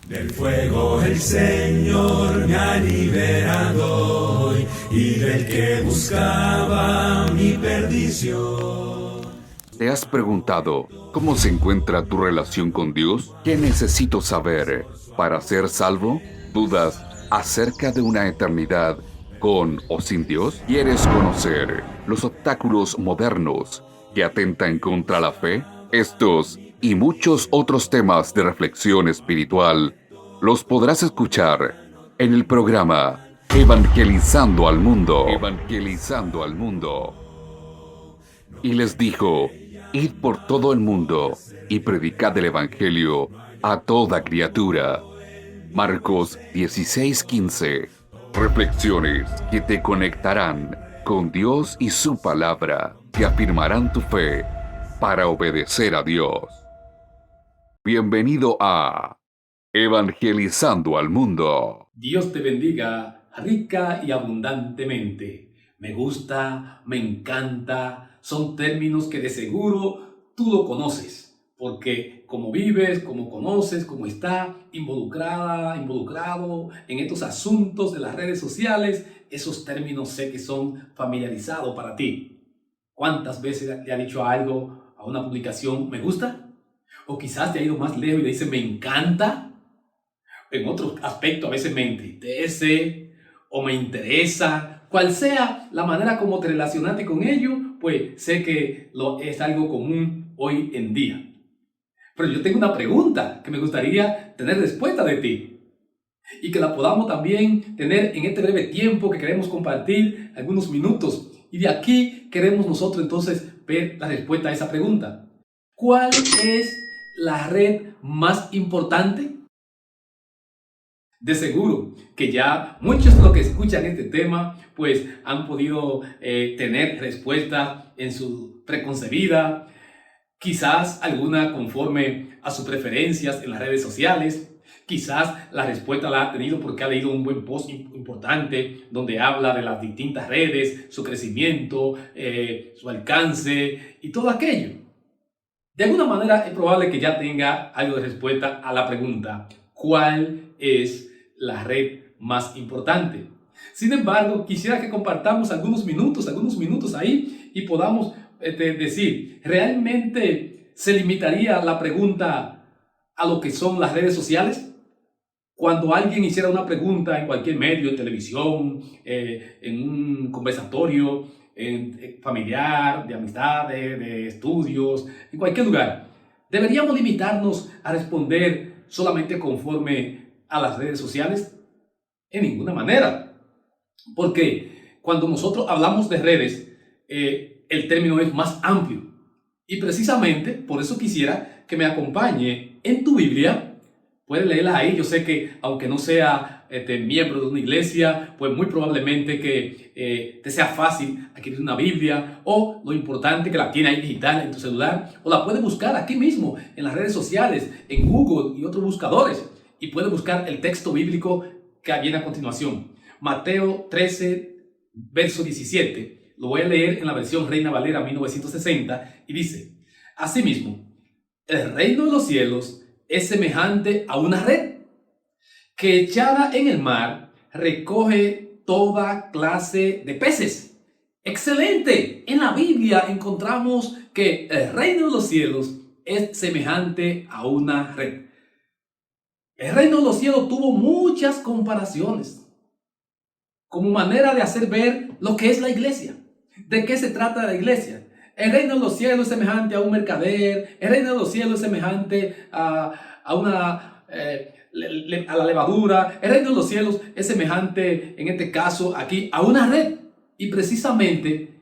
Del fuego el Señor me ha liberado hoy, y del que buscaba mi perdición. ¿Te has preguntado cómo se encuentra tu relación con Dios? ¿Qué necesito saber para ser salvo? ¿Dudas acerca de una eternidad con o sin Dios? ¿Quieres conocer los obstáculos modernos que atentan contra la fe? Estos y muchos otros temas de reflexión espiritual los podrás escuchar en el programa Evangelizando al Mundo. Evangelizando al Mundo. Y les dijo: id por todo el mundo y predicad el Evangelio a toda criatura. Marcos 16:15. Reflexiones que te conectarán con Dios y su palabra, que afirmarán tu fe para obedecer a Dios. Bienvenido a Evangelizando al Mundo. Dios te bendiga rica y abundantemente. Me gusta, me encanta, son términos que de seguro tú lo conoces, porque como vives, como conoces, como está involucrado en estos asuntos de las redes sociales, esos términos sé que son familiarizados para ti. ¿Cuántas veces te ha dicho algo a una publicación, me gusta? O quizás te ha ido más lejos y le dice, me encanta. En otro aspecto a veces me entristece o me interesa, cual sea la manera como te relacionaste con ello, pues sé que es algo común hoy en día. Pero yo tengo una pregunta que me gustaría tener respuesta de ti y que la podamos también tener en este breve tiempo que queremos compartir algunos minutos, y de aquí queremos nosotros entonces ver la respuesta a esa pregunta. ¿Cuál es la red más importante? De seguro que ya muchos de los que escuchan este tema pues han podido tener respuesta en su preconcebida, quizás alguna conforme a sus preferencias en las redes sociales. Quizás la respuesta la ha tenido porque ha leído un buen post importante donde habla de las distintas redes, su crecimiento, su alcance y todo aquello. De alguna manera es probable que ya tenga algo de respuesta a la pregunta, ¿cuál es la red más importante? Sin embargo, quisiera que compartamos algunos minutos ahí y podamos decir, ¿realmente se limitaría la pregunta a lo que son las redes sociales? Cuando alguien hiciera una pregunta en cualquier medio, en televisión, en un conversatorio familiar, de amistades, de estudios, en cualquier lugar, ¿deberíamos limitarnos a responder solamente conforme a las redes sociales? En ninguna manera. Porque cuando nosotros hablamos de redes, el término es más amplio. Y precisamente por eso quisiera que me acompañe en tu Biblia. Puedes leerla ahí. Yo sé que aunque no sea miembro de una iglesia, pues muy probablemente que te sea fácil adquirir una Biblia, o lo importante que la tiene ahí digital en tu celular, o la puedes buscar aquí mismo en las redes sociales, en Google y otros buscadores, y puedes buscar el texto bíblico que viene a continuación. Mateo 13, verso 17. Lo voy a leer en la versión Reina Valera 1960 y dice: asimismo, el reino de los cielos es semejante a una red que echada en el mar recoge toda clase de peces. ¡Excelente! En la Biblia encontramos que el reino de los cielos es semejante a una red. El reino de los cielos tuvo muchas comparaciones como manera de hacer ver lo que es la iglesia. ¿De qué se trata la iglesia? El reino de los cielos es semejante a un mercader. El reino de los cielos es semejante a la levadura. El reino de los cielos es semejante, en este caso aquí, a una red. Y precisamente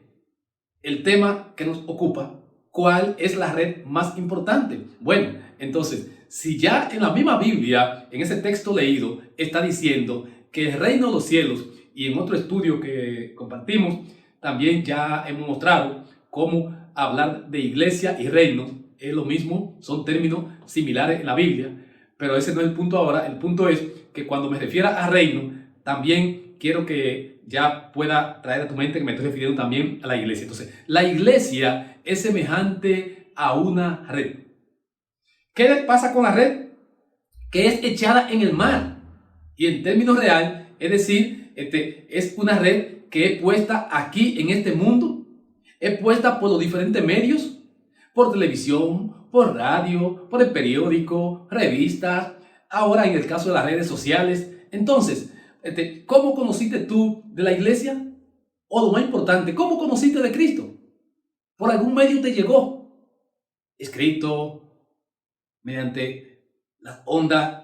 el tema que nos ocupa, ¿cuál es la red más importante? Bueno, entonces, si ya en la misma Biblia, en ese texto leído, está diciendo que el reino de los cielos, y en otro estudio que compartimos, también ya hemos mostrado cómo hablar de iglesia y reino es lo mismo, son términos similares en la Biblia, pero ese no es el punto ahora. El punto es que cuando me refiera a reino, también quiero que ya pueda traer a tu mente que me estoy refiriendo también a la iglesia. Entonces, la iglesia es semejante a una red. ¿Qué pasa con la red? que es echada en el mar. Y en términos real, es decir, es una red que es puesta aquí en este mundo, es puesta por los diferentes medios, por televisión, por radio, por el periódico, revistas, ahora en el caso de las redes sociales. Entonces, ¿cómo conociste tú de la iglesia? O lo más importante, ¿cómo conociste de Cristo? Por algún medio te llegó, escrito, mediante las ondas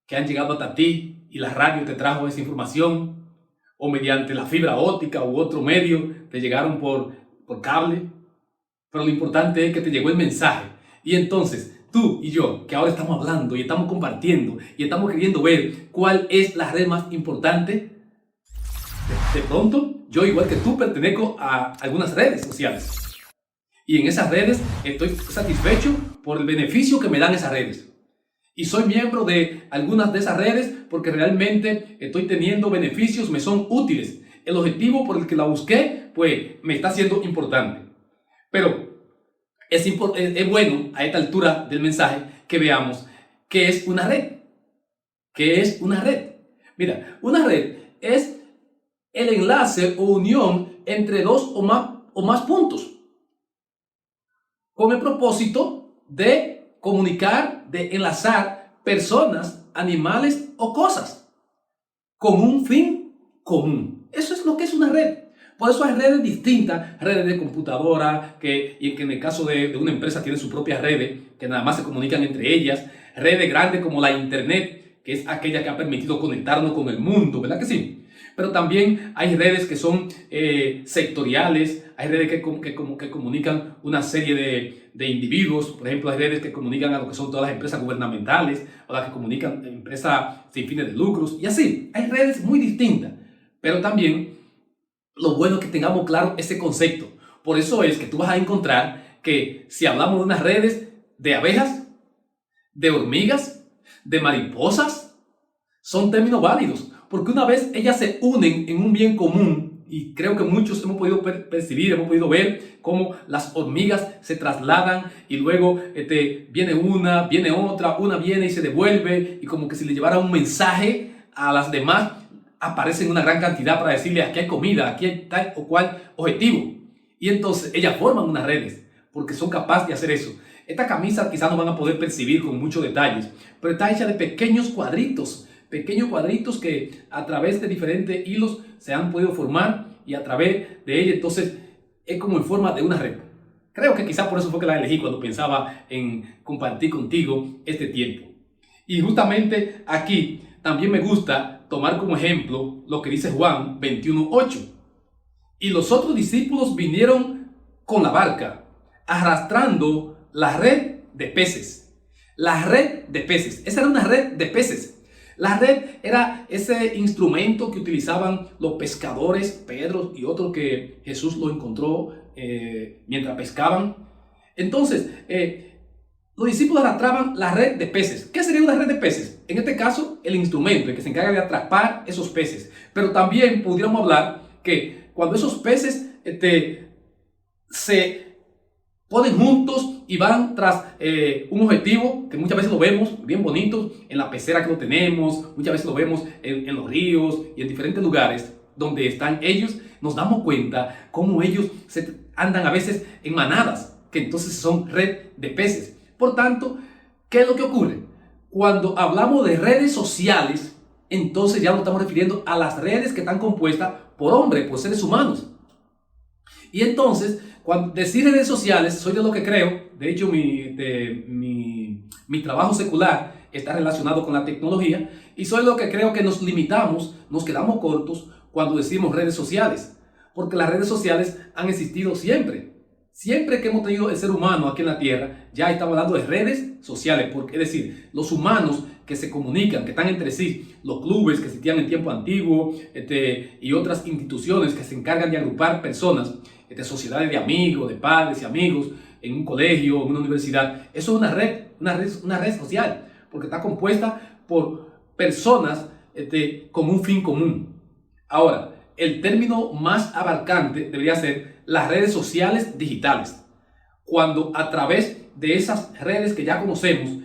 que han llegado hasta ti y la radio te trajo esa información, o mediante la fibra óptica u otro medio te llegaron por cable. Pero lo importante es que te llegó el mensaje. Y entonces, tú y yo, que ahora estamos hablando y estamos compartiendo y estamos queriendo ver cuál es la red más importante, de pronto, yo igual que tú pertenezco a algunas redes sociales. Y en esas redes estoy satisfecho por el beneficio que me dan esas redes. Y soy miembro de algunas de esas redes porque realmente estoy teniendo beneficios, me son útiles. El objetivo por el que la busqué, pues me está siendo importante. Pero es bueno a esta altura del mensaje que veamos qué es una red. ¿Qué es una red? Mira, una red es el enlace o unión entre dos o más puntos con el propósito de comunicar, de enlazar personas, animales o cosas con un fin común. Eso es lo que es una red. Por eso hay redes distintas, redes de computadora, y que en el caso de una empresa tienen sus propias redes, que nada más se comunican entre ellas, redes grandes como la Internet, que es aquella que ha permitido conectarnos con el mundo, ¿verdad que sí? Pero también hay redes que son sectoriales, hay redes que comunican una serie de individuos. Por ejemplo, hay redes que comunican a lo que son todas las empresas gubernamentales, o las que comunican empresas sin fines de lucros, y así. Hay redes muy distintas, pero también lo bueno es que tengamos claro ese concepto. Por eso es que tú vas a encontrar que si hablamos de unas redes de abejas, de hormigas, de mariposas, son términos válidos, porque una vez ellas se unen en un bien común, y creo que muchos hemos podido percibir, hemos podido ver cómo las hormigas se trasladan y luego viene una, viene otra, una viene y se devuelve, y como que si le llevara un mensaje a las demás, aparecen una gran cantidad para decirle aquí hay comida, aquí hay tal o cual objetivo. Y entonces ellas forman unas redes porque son capaces de hacer eso. Esta camisa quizás no van a poder percibir con muchos detalles, pero está hecha de pequeños cuadritos que a través de diferentes hilos se han podido formar, y a través de ella entonces es como en forma de una red. Creo que quizás por eso fue que la elegí cuando pensaba en compartir contigo este tiempo. Y justamente aquí también me gusta tomar como ejemplo lo que dice Juan 21:8. Y los otros discípulos vinieron con la barca, arrastrando la red de peces. La red de peces. Esa era una red de peces. La red era ese instrumento que utilizaban los pescadores, Pedro y otros que Jesús lo encontró mientras pescaban. Entonces, los discípulos arrastraban la red de peces. ¿Qué sería una red de peces? En este caso, el instrumento, el que se encarga de atrapar esos peces. Pero también pudiéramos hablar que cuando esos peces se ponen juntos y van tras un objetivo, que muchas veces lo vemos bien bonito en la pecera que lo tenemos, muchas veces lo vemos en los ríos y en diferentes lugares donde están ellos, nos damos cuenta cómo ellos andan a veces en manadas, que entonces son red de peces. Por tanto, ¿qué es lo que ocurre? Cuando hablamos de redes sociales, entonces ya nos estamos refiriendo a las redes que están compuestas por hombres, por seres humanos. Y entonces, cuando decir redes sociales, soy de lo que creo, de hecho mi trabajo secular está relacionado con la tecnología, y soy de lo que creo que nos limitamos, nos quedamos cortos cuando decimos redes sociales, porque las redes sociales han existido siempre. Siempre que hemos tenido el ser humano aquí en la tierra, ya estamos hablando de redes sociales, porque, es decir, los humanos que se comunican, que están entre sí, los clubes que existían en tiempo antiguo, y otras instituciones que se encargan de agrupar personas, sociedades de amigos, de padres y amigos, en un colegio, en una universidad. Eso es una red social, porque está compuesta por personas con un fin común. Ahora, el término más abarcante debería ser las redes sociales digitales, cuando a través de esas redes que ya conocemos,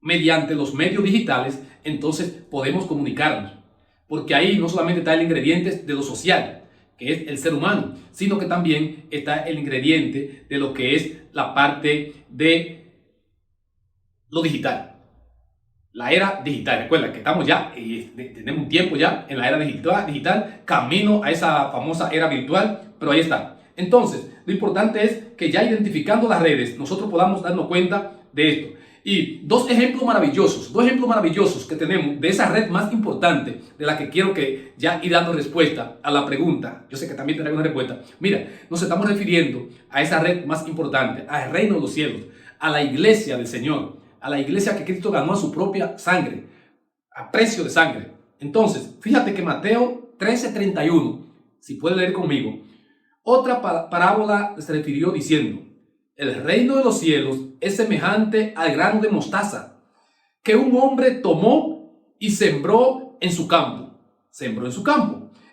mediante los medios digitales, entonces podemos comunicarnos. Porque ahí no solamente está el ingrediente de lo social, que es el ser humano, sino que también está el ingrediente de lo que es la parte de lo digital. La era digital, recuerda que estamos ya, tenemos un tiempo ya en la era digital, camino a esa famosa era virtual, pero ahí está. Entonces, lo importante es que ya identificando las redes, nosotros podamos darnos cuenta de esto. Y dos ejemplos maravillosos que tenemos de esa red más importante, de la que quiero que ya ir dando respuesta a la pregunta. Yo sé que también tendrá una respuesta. Mira, nos estamos refiriendo a esa red más importante, al reino de los cielos, a la iglesia del Señor, a la iglesia que Cristo ganó a su propia sangre, a precio de sangre. Entonces, fíjate que Mateo 13:31, si puedes leer conmigo, otra parábola se refirió diciendo: el reino de los cielos es semejante al grano de mostaza que un hombre tomó y sembró en su campo,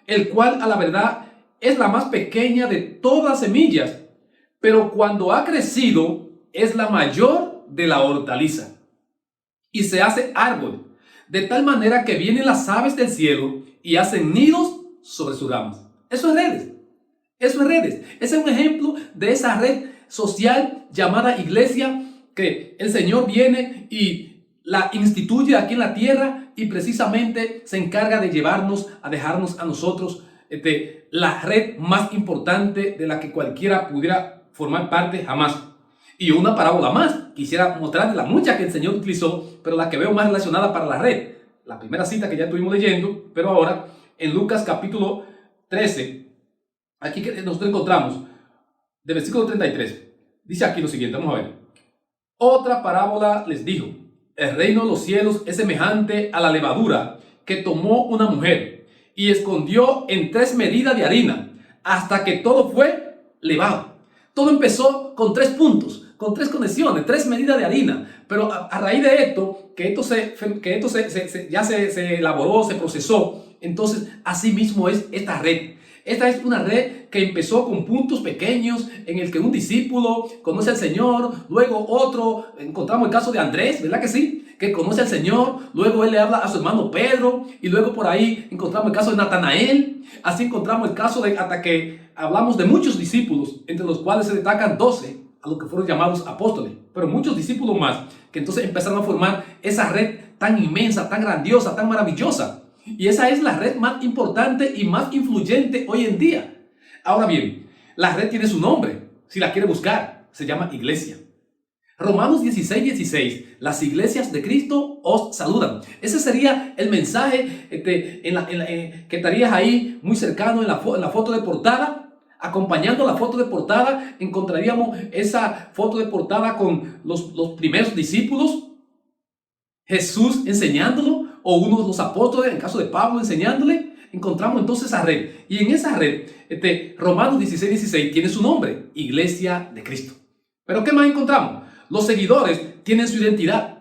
el cual a la verdad es la más pequeña de todas las semillas, pero cuando ha crecido es la mayor de la hortaliza y se hace árbol, de tal manera que vienen las aves del cielo y hacen nidos sobre sus ramas. Eso es redes. Ese es un ejemplo de esa red social llamada iglesia, que el Señor viene y la instituye aquí en la tierra y precisamente se encarga de llevarnos a dejarnos a nosotros la red más importante de la que cualquiera pudiera formar parte jamás. Y una parábola más, quisiera mostrarles la mucha que el Señor utilizó, pero la que veo más relacionada para la red. La primera cita que ya estuvimos leyendo, pero ahora en Lucas capítulo 13, aquí que nosotros encontramos, de versículo 33, dice aquí lo siguiente, vamos a ver. Otra parábola les dijo: el reino de los cielos es semejante a la levadura que tomó una mujer y escondió en 3 medidas de harina hasta que todo fue levado. Todo empezó con 3 puntos, con 3 conexiones, 3 medidas de harina. Pero a raíz de esto, que esto ya se elaboró, se procesó, entonces así mismo es esta red. Esta es una red que empezó con puntos pequeños en el que un discípulo conoce al Señor, luego otro, encontramos el caso de Andrés, ¿verdad que sí? Que conoce al Señor, luego él le habla a su hermano Pedro, y luego por ahí encontramos el caso de Natanael, así encontramos el caso de hasta que hablamos de muchos discípulos, entre los cuales se destacan 12, a los que fueron llamados apóstoles, pero muchos discípulos más, que entonces empezaron a formar esa red tan inmensa, tan grandiosa, tan maravillosa. Y esa es la red más importante y más influyente hoy en día. Ahora bien, la red tiene su nombre, si la quiere buscar, se llama iglesia. Romanos 16:16, las iglesias de Cristo os saludan. Ese sería el mensaje que estarías ahí muy cercano en la foto de portada. Acompañando la foto de portada, encontraríamos esa foto de portada con los primeros discípulos, Jesús enseñándolo, o uno de los apóstoles, en el caso de Pablo, enseñándole. Encontramos entonces esa red. Y en esa red, Romanos 16:16 tiene su nombre, Iglesia de Cristo. Pero ¿qué más encontramos? Los seguidores tienen su identidad,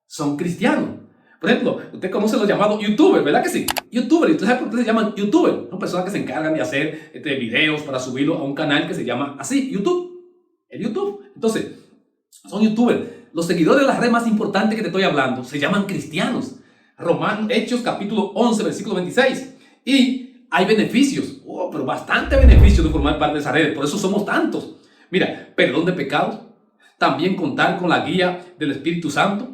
son cristianos. Por ejemplo, usted conoce los llamados youtubers, ¿verdad que sí? Youtubers, ¿y usted sabe por qué se llaman youtubers? Son personas que se encargan de hacer videos para subirlo a un canal que se llama así, YouTube. El YouTube. Entonces, son youtubers. Los seguidores de la red más importante que te estoy hablando se llaman cristianos. Hechos capítulo 11, versículo 26. Y hay beneficios, pero bastante beneficios de formar parte de esa red. Por eso somos tantos. Mira, perdón de pecados, también contar con la guía del Espíritu Santo,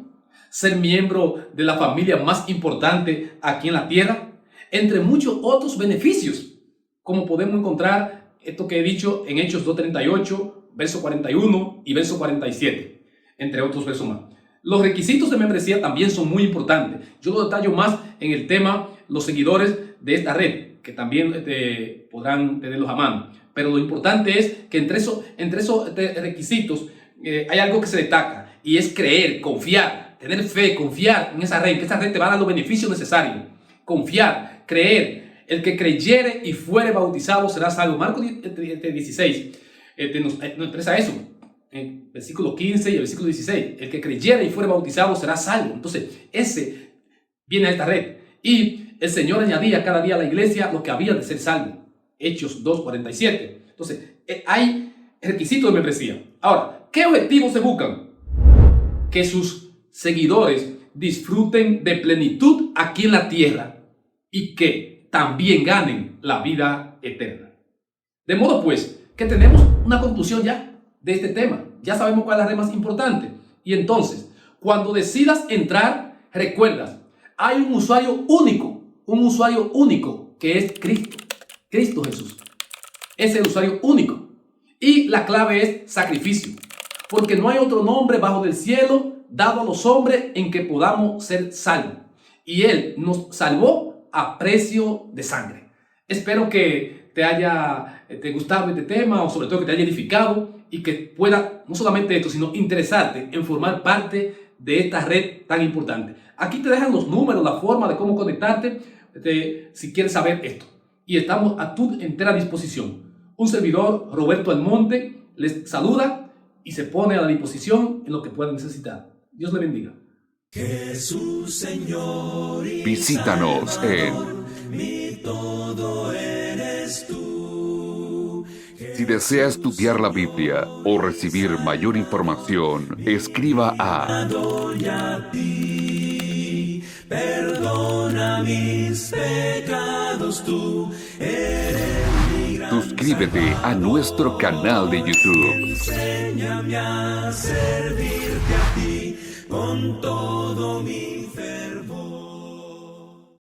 ser miembro de la familia más importante aquí en la tierra, entre muchos otros beneficios, como podemos encontrar esto que he dicho en Hechos 2:38, verso 41 y verso 47, entre otros versos más. Los requisitos de membresía también son muy importantes. Yo lo detallo más en el tema los seguidores de esta red, que también podrán tenerlos a mano. Pero lo importante es que entre esos requisitos hay algo que se destaca, y es creer, confiar, tener fe, confiar en esa red, que esa red te va a dar los beneficios necesarios. Confiar, creer. El que creyere y fuere bautizado será salvo. Marcos 16 nos expresa eso. En versículo 15 y el versículo 16, el que creyera y fuere bautizado será salvo. Entonces, ese viene a esta red. Y el Señor añadía cada día a la iglesia lo que había de ser salvo. Hechos 2:47. Entonces, hay requisitos de membresía. Ahora, ¿qué objetivos se buscan? Que sus seguidores disfruten de plenitud aquí en la tierra y que también ganen la vida eterna. De modo pues que tenemos una conclusión ya de este tema. Ya sabemos cuál es la red más importante. Y entonces, cuando decidas entrar, recuerdas, hay un usuario único que es Cristo Jesús. Es el usuario único. Y la clave es sacrificio. Porque no hay otro nombre bajo del cielo dado a los hombres en que podamos ser salvos. Y Él nos salvó a precio de sangre. Espero que te haya gustado este tema, o sobre todo que te haya edificado y que pueda, no solamente esto, sino interesarte en formar parte de esta red tan importante. Aquí te dejan los números, la forma de cómo conectarte, si quieres saber esto. Y estamos a tu entera disposición. Un servidor, Roberto Almonte, les saluda y se pone a la disposición en lo que puedan necesitar. Dios le bendiga. Jesús, Señor y Visítanos Salvador, mi todo eres tú. Si desea estudiar la Biblia o recibir mayor información, escriba a Doy a ti, perdona mis pecados, tú eres mi gran suscríbete a nuestro canal de YouTube. Enséñame a servirte a ti con todo mi fe.